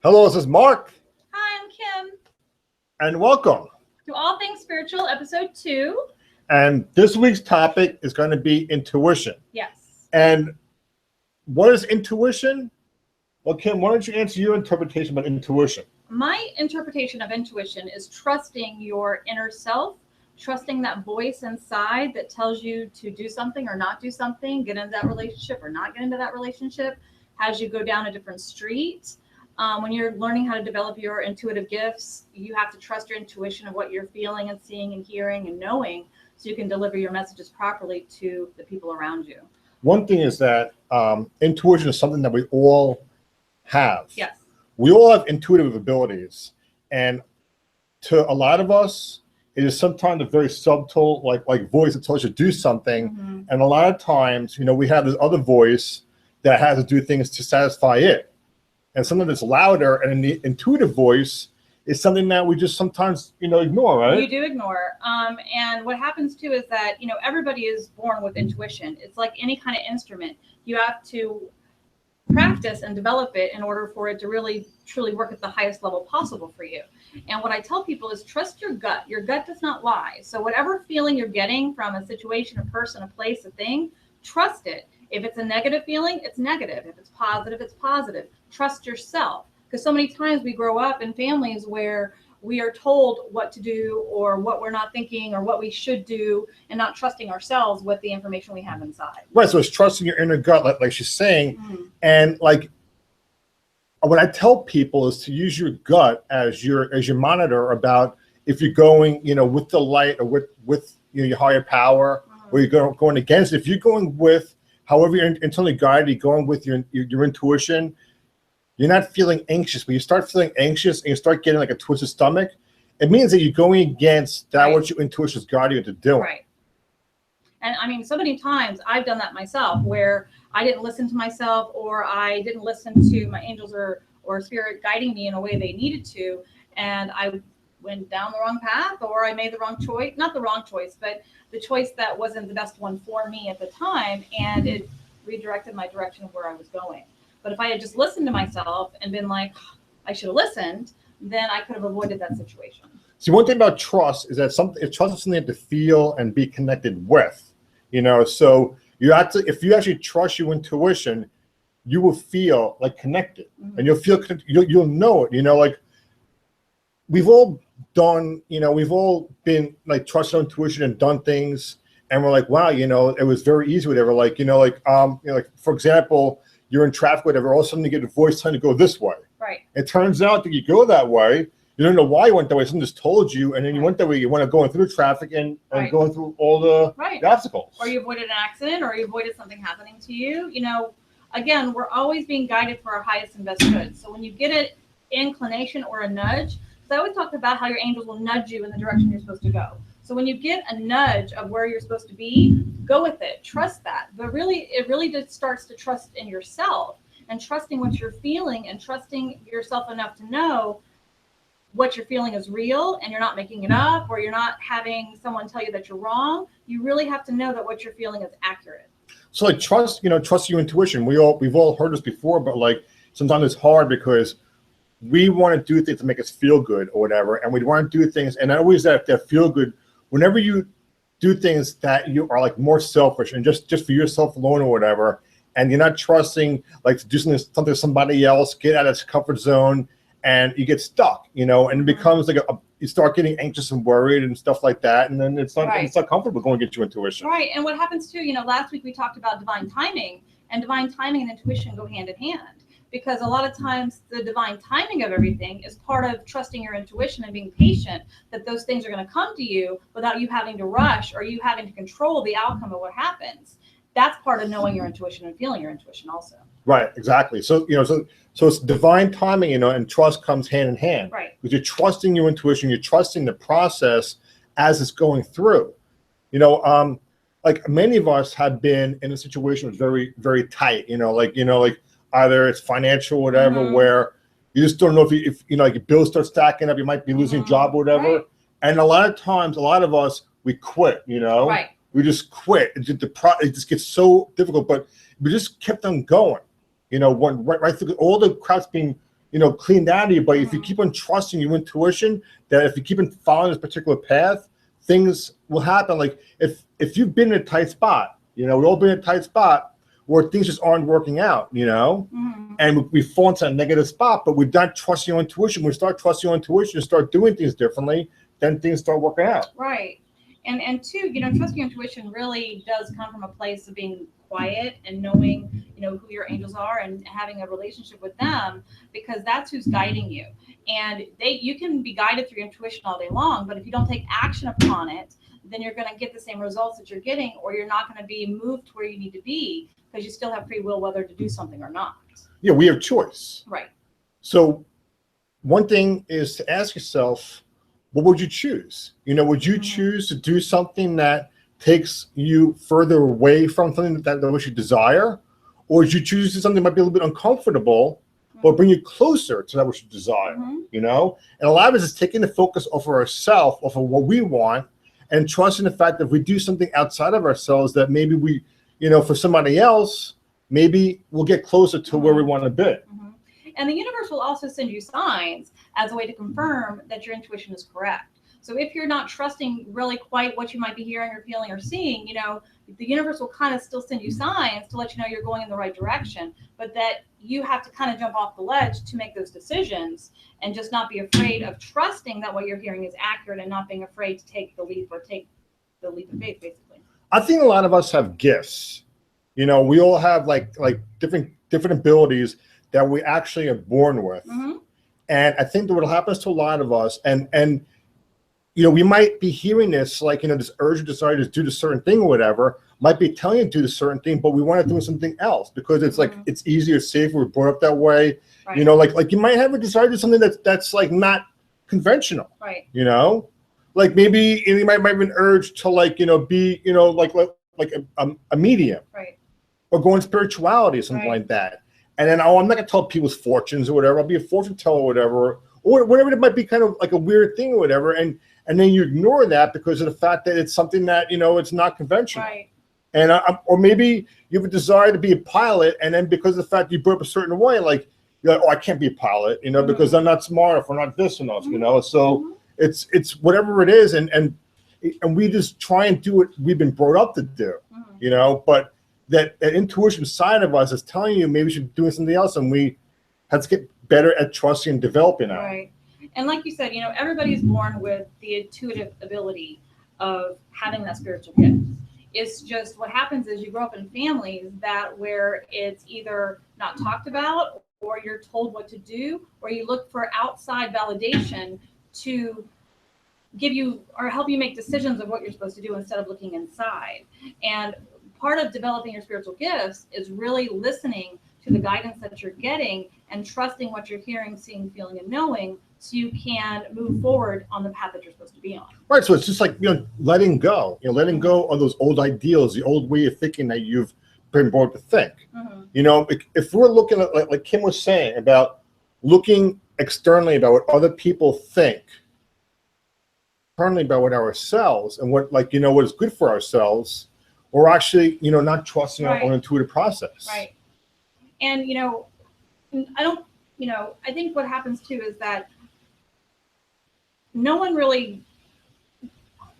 Hello, this is Mark, Hi, I'm Kim. and welcome. To All Things Spiritual, episode 2. And this week's topic is going to be intuition. Yes. And what is intuition? Well, Kim, why don't you answer your interpretation about intuition? My interpretation of intuition is trusting your inner self, trusting that voice inside that tells you to do something or not do something, get into that relationship or not get into that relationship, as you go down a different street. When you're learning how to develop your intuitive gifts, you have to trust your intuition of what you're feeling and seeing and hearing and knowing so you can deliver your messages properly to the people around you. One thing is that intuition is something that we all have. Yes. We all have intuitive abilities. And to a lot of us, it is sometimes a very subtle, like voice that tells you to do something. Mm-hmm. And a lot of times, we have this other voice that has to do things to satisfy it. And something that's louder and the intuitive voice is something that we just sometimes, ignore, right? You do ignore. And what happens too is that, everybody is born with intuition. It's like any kind of instrument. You have to practice and develop it in order for it to really, truly work at the highest level possible for you. And what I tell people is trust your gut. Your gut does not lie. So whatever feeling you're getting from a situation, a person, a place, a thing, trust it. If it's a negative feeling, it's negative. If it's positive, it's positive. Trust yourself. Because so many times we grow up in families where we are told what to do or what we're not thinking or what we should do and not trusting ourselves with the information we have inside. Right. So it's trusting your inner gut, like she's saying. Mm-hmm. And like what I tell people is to use your gut as your monitor about if you're going, with the light or with your higher power, Mm-hmm. or you're going against it. If you're going with however you're internally guided, you're going with your intuition, you're not feeling anxious. When you start feeling anxious and you start getting like a twisted stomach, it means that you're going against that, Right. what your intuition is guiding you to do. Right. And I mean, so many times I've done that myself where I didn't listen to myself or I didn't listen to my angels or spirit guiding me in a way they needed to. And I went down the wrong path or I made the wrong choice, not the wrong choice, but the choice that wasn't the best one for me at the time. And it redirected my direction of where I was going. But if I had just listened to myself and been like, I should have listened, then I could have avoided that situation. See, one thing about trust is that trust is something you have to feel and be connected with. So you have to, if you actually trust your intuition, you will feel like connected, Mm-hmm. and you'll feel you'll know it. Like we've all done, we've all been like trusted on intuition and done things, and we're like, wow, it was very easy. Whatever, like for example, you're in traffic, whatever. All of a sudden, you get a voice telling you to go this way. Right. It turns out that you go that way. You don't know why you went that way. Someone just told you, and then you went that way. You want to go through traffic and Right. going through all the obstacles. Or you avoided an accident or you avoided something happening to you. Again, we're always being guided for our highest and best good. So when you get an inclination or a nudge, because I always talk about how your angels will nudge you in the direction you're supposed to go. So when you get a nudge of where you're supposed to be, go with it. Trust that. But really, it really just starts to trust in yourself and trusting what you're feeling and trusting yourself enough to know what you're feeling is real and you're not making it up or you're not having someone tell you that you're wrong. You really have to know that what you're feeling is accurate. So like trust your intuition. We've all heard this before, but like sometimes it's hard because we want to do things to make us feel good or whatever, and we want to do things, and not always that feel good. Whenever you do things that you are like more selfish and just for yourself alone or whatever, and you're not trusting like to do something to somebody else, get out of its comfort zone, and you get stuck, and it becomes like you start getting anxious and worried and stuff like that, and then it's not comfortable going against your intuition. Right, and what happens too, last week we talked about divine timing, and divine timing and intuition go hand in hand. Because a lot of times the divine timing of everything is part of trusting your intuition and being patient that those things are going to come to you without you having to rush or you having to control the outcome of what happens. That's part of knowing your intuition and feeling your intuition also. Right, exactly. So, so it's divine timing, and trust comes hand in hand. Right. Because you're trusting your intuition, you're trusting the process as it's going through. Like many of us have been in a situation that's very, very tight, like either it's financial or whatever, Mm-hmm. where you just don't know if like your bills start stacking up, you might be losing Mm-hmm. a job or whatever. Right. And a lot of times, a lot of us, we quit, Right. We just quit. It just gets so difficult, but we just kept on going, right through all the crap's being cleaned out of you. But if you keep on trusting your intuition, that if you keep on following this particular path, things will happen. Like if you've been in a tight spot, we've all been in a tight spot where things just aren't working out, and we fall into a negative spot, but we're not trusting your intuition. When we start trusting your intuition and start doing things differently, then things start working out. Right. And two, trusting your intuition really does come from a place of being quiet and knowing, who your angels are and having a relationship with them, because that's who's guiding you. And you can be guided through intuition all day long, but if you don't take action upon it, then you're going to get the same results that you're getting, or you're not going to be moved to where you need to be, because you still have free will whether to do something or not. Yeah, we have choice. Right. So one thing is to ask yourself, what would you choose? Would you choose to do something that takes you further away from something that which you desire? Or would you choose to do something that might be a little bit uncomfortable, but bring you closer to that which you desire? And a lot of it is taking the focus off of ourselves, off of what we want, and trusting the fact that if we do something outside of ourselves, that maybe we, for somebody else, maybe we'll get closer to where we want to be. And the universe will also send you signs as a way to confirm that your intuition is correct. So if you're not trusting really quite what you might be hearing or feeling or seeing, the universe will kind of still send you signs to let you know you're going in the right direction, but that you have to kind of jump off the ledge to make those decisions and just not be afraid of trusting that what you're hearing is accurate and not being afraid to take the leap or take the leap of faith, basically. I think a lot of us have gifts. We all have like different abilities that we actually are born with. And I think that what happens to a lot of us, and we might be hearing this, like, this urge or desire to do this certain thing or whatever, might be telling you to do this certain thing, but we want to do something else because it's like, it's easier, safer, we're brought up that way. Right. Like you might have a desire to do something that's like not conventional. Right. Like maybe you might have an urge to be, like a medium. Right. Or go in spirituality or something like that. And then, I'm not going to tell people's fortunes or whatever. I'll be a fortune teller or whatever, or whatever. It might be kind of like a weird thing or whatever. And then you ignore that because of the fact that it's something that, it's not conventional. Right. And or maybe you have a desire to be a pilot. And then because of the fact you grew up a certain way, like, you're like, I can't be a pilot, because I'm not smart enough or not this enough, So it's whatever it is. And we just try and do what we've been brought up to do, but that intuition side of us is telling you maybe we should be doing something else, and we have to get better at trusting and developing that. Right. And like you said, everybody's born with the intuitive ability of having that spiritual gift. It's just what happens is you grow up in families where it's either not talked about, or you're told what to do, or you look for outside validation to give you or help you make decisions of what you're supposed to do instead of looking inside. And part of developing your spiritual gifts is really listening to the guidance that you're getting and trusting what you're hearing, seeing, feeling, and knowing, so you can move forward on the path that you're supposed to be on. Right. So it's just like, letting go, letting go of those old ideals, the old way of thinking that you've been brought to think. If we're looking at, like Kim was saying, about looking externally about what other people think, internally about what ourselves and what, what is good for ourselves, or actually, not trusting our own intuitive process. Right. And, I think what happens too is that no one really,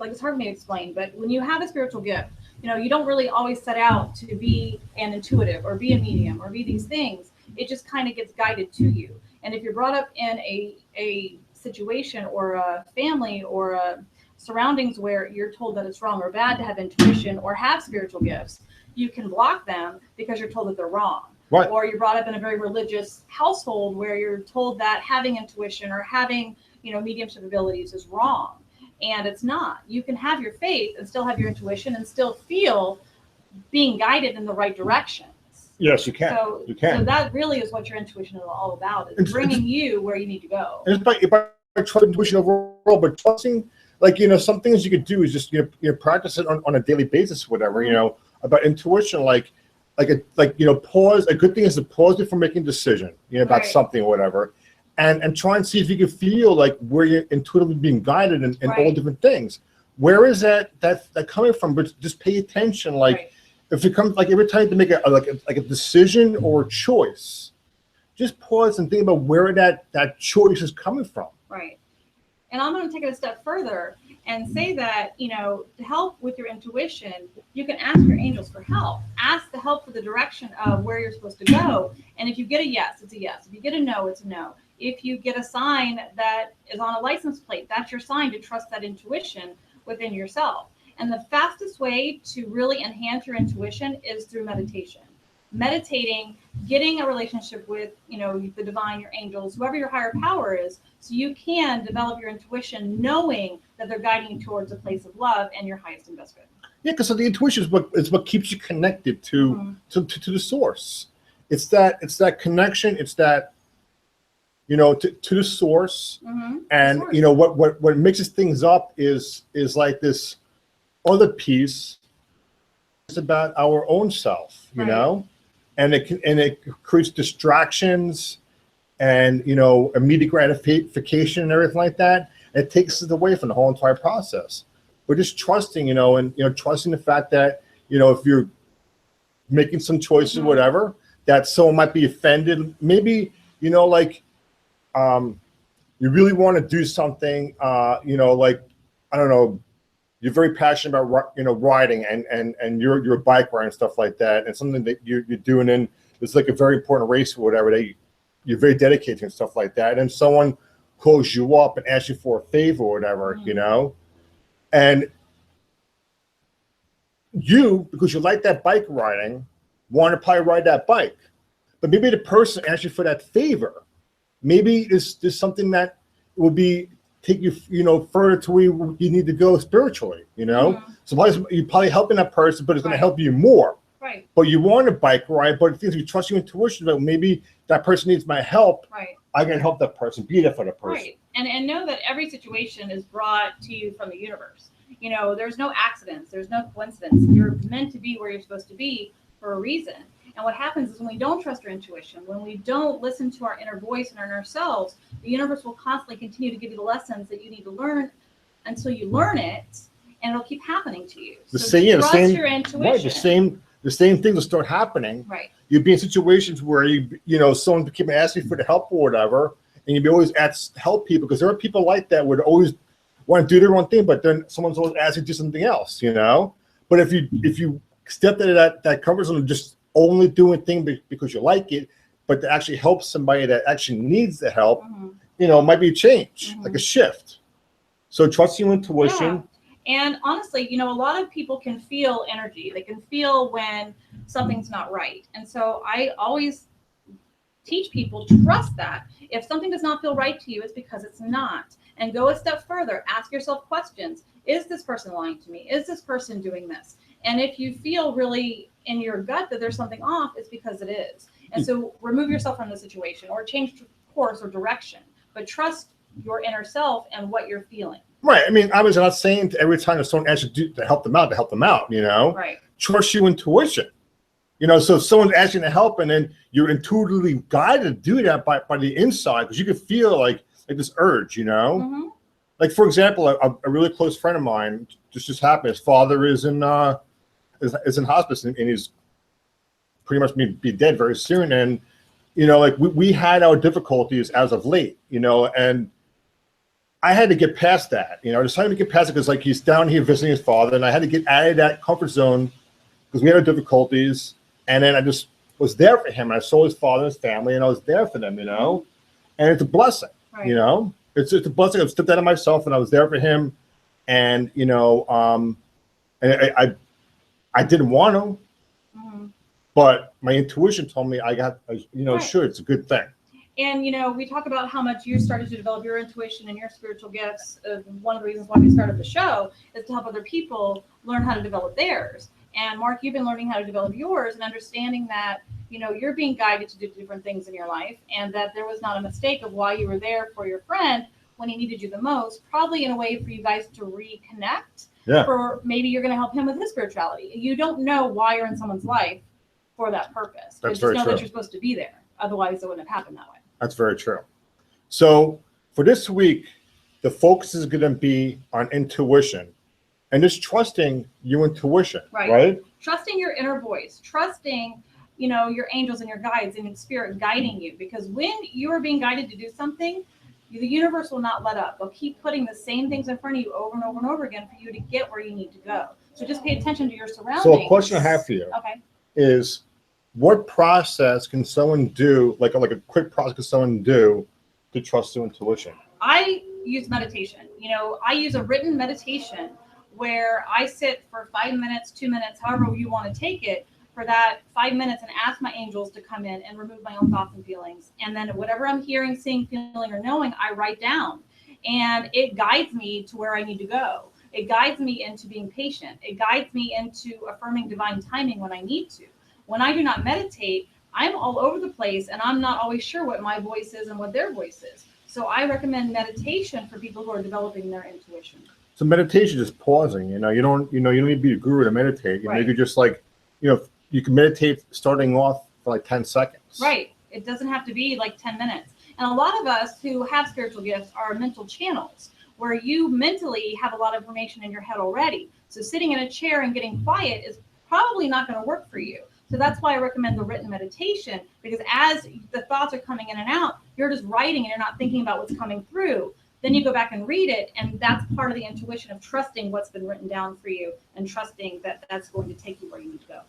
it's hard for me to explain, but when you have a spiritual gift, you don't really always set out to be an intuitive or be a medium or be these things. It just kind of gets guided to you. And if you're brought up in a situation or a family or a surroundings where you're told that it's wrong or bad to have intuition or have spiritual gifts, you can block them because you're told that they're wrong. Right. Or you're brought up in a very religious household where you're told that having intuition or having, mediumship abilities is wrong. And it's not. You can have your faith and still have your intuition and still feel being guided in the right directions. Yes, you can. So, you can. So that really is what your intuition is all about, is bringing you where you need to go. And it's by trusting intuition overall, but trusting, some things you could do is just, practice it on a daily basis, whatever, about intuition, pause. A good thing is to pause before making a decision, about something or whatever, and try and see if you can feel like where you're intuitively being guided in all different things. Where is that coming from? But just pay attention. If it comes, every time to make a decision or a choice, just pause and think about where that choice is coming from. Right. And I'm going to take it a step further and say that, you know, to help with your intuition, you can ask your angels for help. Ask the help for the direction of where you're supposed to go. And if you get a yes, it's a yes. If you get a no, it's a no. If you get a sign that is on a license plate, that's your sign to trust that intuition within yourself. And the fastest way to really enhance your intuition is through meditation. Meditating, getting a relationship with, you know, the divine, your angels, whoever your higher power is, so you can develop your intuition knowing that they're guiding you towards a place of love and your highest and best good. Yeah, because the intuition is what keeps you connected to the source. It's that connection. It's that, you know, to the source. And you know what mixes things up is like this other piece. It's about our own self, you know, and it creates distractions and, you know, immediate gratification and everything like that. It takes us away from the whole entire process. We're just trusting, you know, and, you know, trusting the fact that, you know, if you're making some choices, whatever, that someone might be offended. Maybe, you know, like, you really want to do something, you know, like, I don't know, you're very passionate about, you know, riding and you're a bike rider and stuff like that. And something that you're doing in, it's like a very important race or whatever, that you're very dedicated and stuff like that. And someone calls you up and asks you for a favor or whatever, you know, and you, because you like that bike riding, want to probably ride that bike. But maybe the person asks you for that favor. Maybe there's something that will take you, you know, further to where you need to go spiritually, you know. So you're probably helping that person, but it's going to help you more. Right. But you want a bike ride, but if you trust your intuition, that maybe that person needs my help. Right. I can help that person, be there for that person. Right. And know that every situation is brought to you from the universe. You know, there's no accidents, there's no coincidence. You're meant to be where you're supposed to be for a reason. And what happens is when we don't trust our intuition, when we don't listen to our inner voice and our inner selves, the universe will constantly continue to give you the lessons that you need to learn until you learn it, and it'll keep happening to you. Trust your intuition. Right, the same things will start happening. Right. You'd be in situations where you know, someone keep asking for the help or whatever, and you'd be always asked to help people, because there are people like that would always want to do their own thing, but then someone's always asking to do something else, you know. But if you step into that comfort zone and just only doing things because you like it, but to actually help somebody that actually needs the help, you know, it might be a change, like a shift. So trust your intuition. Yeah. And honestly, you know, a lot of people can feel energy. They can feel when something's not right. And so I always teach people, trust that. If something does not feel right to you, it's because it's not. And go a step further. Ask yourself questions. Is this person lying to me? Is this person doing this? And if you feel really in your gut that there's something off, it's because it is. And so remove yourself from the situation or change course or direction, but trust your inner self and what you're feeling. Right. I mean, I was not saying every time that someone asks you to help them out, you know. Right. Trust your intuition. You know, so if someone's asking to help and then you're intuitively guided to do that by the inside, because you can feel like this urge, you know. Like, for example, a really close friend of mine just happened. His father is in hospice and he's pretty much be dead very soon. And, you know, like we had our difficulties as of late, you know, and I had to get past that, you know, I decided to get past it because, like, he's down here visiting his father, and I had to get out of that comfort zone because we had our difficulties. And then I just was there for him. I saw his father and his family, and I was there for them, you know, and it's a blessing, you know, it's a blessing. I've stepped out of myself and I was there for him. And, you know, and I didn't want to, but my intuition told me sure, it's a good thing. And, you know, we talk about how much you started to develop your intuition and your spiritual gifts. One of the reasons why we started the show is to help other people learn how to develop theirs. And Mark, you've been learning how to develop yours and understanding that, you know, you're being guided to do different things in your life, and that there was not a mistake of why you were there for your friend when he needed you the most, probably in a way for you guys to reconnect. Yeah. Or maybe you're going to help him with his spirituality. You don't know why you're in someone's life for that purpose. That's you very just know true. that you're supposed to be there. Otherwise, it wouldn't have happened that way. That's very true. So for this week, the focus is going to be on intuition and just trusting your intuition, right? Trusting your inner voice, trusting your angels and your guides and your spirit guiding you, because when you are being guided to do something, the universe will not let up. They'll keep putting the same things in front of you over and over and over again for you to get where you need to go. So just pay attention to your surroundings. So a question I have for you Okay. is, what process can someone do, like a quick process can someone do to trust their intuition? I use meditation. I use a written meditation where I sit for 5 minutes, 2 minutes, however you want to take it, for that 5 minutes, and ask my angels to come in and remove my own thoughts and feelings. And then whatever I'm hearing, seeing, feeling, or knowing, I write down. And it guides me to where I need to go. It guides me into being patient. It guides me into affirming divine timing when I need to. When I do not meditate, I'm all over the place, and I'm not always sure what my voice is and what their voice is. So I recommend meditation for people who are developing their intuition. So meditation is pausing. You don't need to be a guru to meditate. You could just you can meditate starting off for like 10 seconds. Right. It doesn't have to be like 10 minutes. And a lot of us who have spiritual gifts are mental channels, where you mentally have a lot of information in your head already. So sitting in a chair and getting quiet is probably not going to work for you. So that's why I recommend the written meditation, because as the thoughts are coming in and out, you're just writing and you're not thinking about what's coming through. Then you go back and read it, and that's part of the intuition of trusting what's been written down for you and trusting that that's going to take you where you need to go.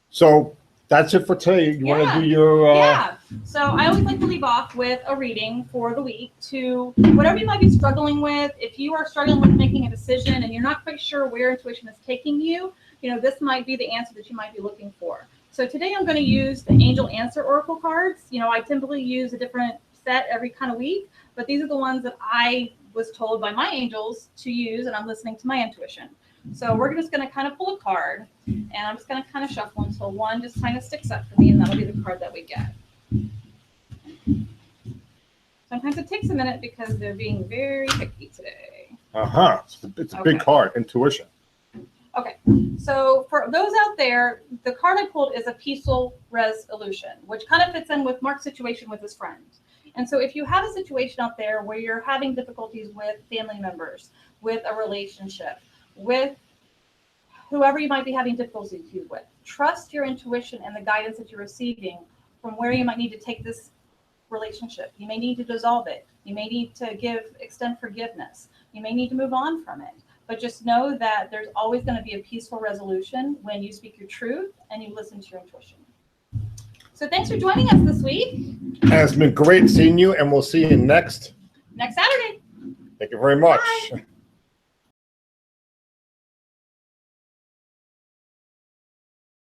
So that's it for today. You want to do your... Yeah. So I always like to leave off with a reading for the week to whatever you might be struggling with. If you are struggling with making a decision and you're not quite sure where intuition is taking you, this might be the answer that you might be looking for. So today I'm going to use the Angel Answer Oracle cards. I typically use a different set every kind of week, but these are the ones that I was told by my angels to use, and I'm listening to my intuition. So we're just going to kind of pull a card, and I'm just going to kind of shuffle until one just kind of sticks up for me, and that'll be the card that we get. Sometimes it takes a minute because they're being very picky today. It's a big card, intuition. Okay, so for those out there, the card I pulled is a peaceful resolution, which kind of fits in with Mark's situation with his friend. And so if you have a situation out there where you're having difficulties with family members, with a relationship, with whoever you might be having difficulties with, trust your intuition and the guidance that you're receiving from where you might need to take this relationship. You may need to dissolve it. You may need to extend forgiveness. You may need to move on from it. But just know that there's always going to be a peaceful resolution when you speak your truth and you listen to your intuition. So thanks for joining us this week. And it's been great seeing you, and we'll see you next Saturday. Thank you very much. Bye.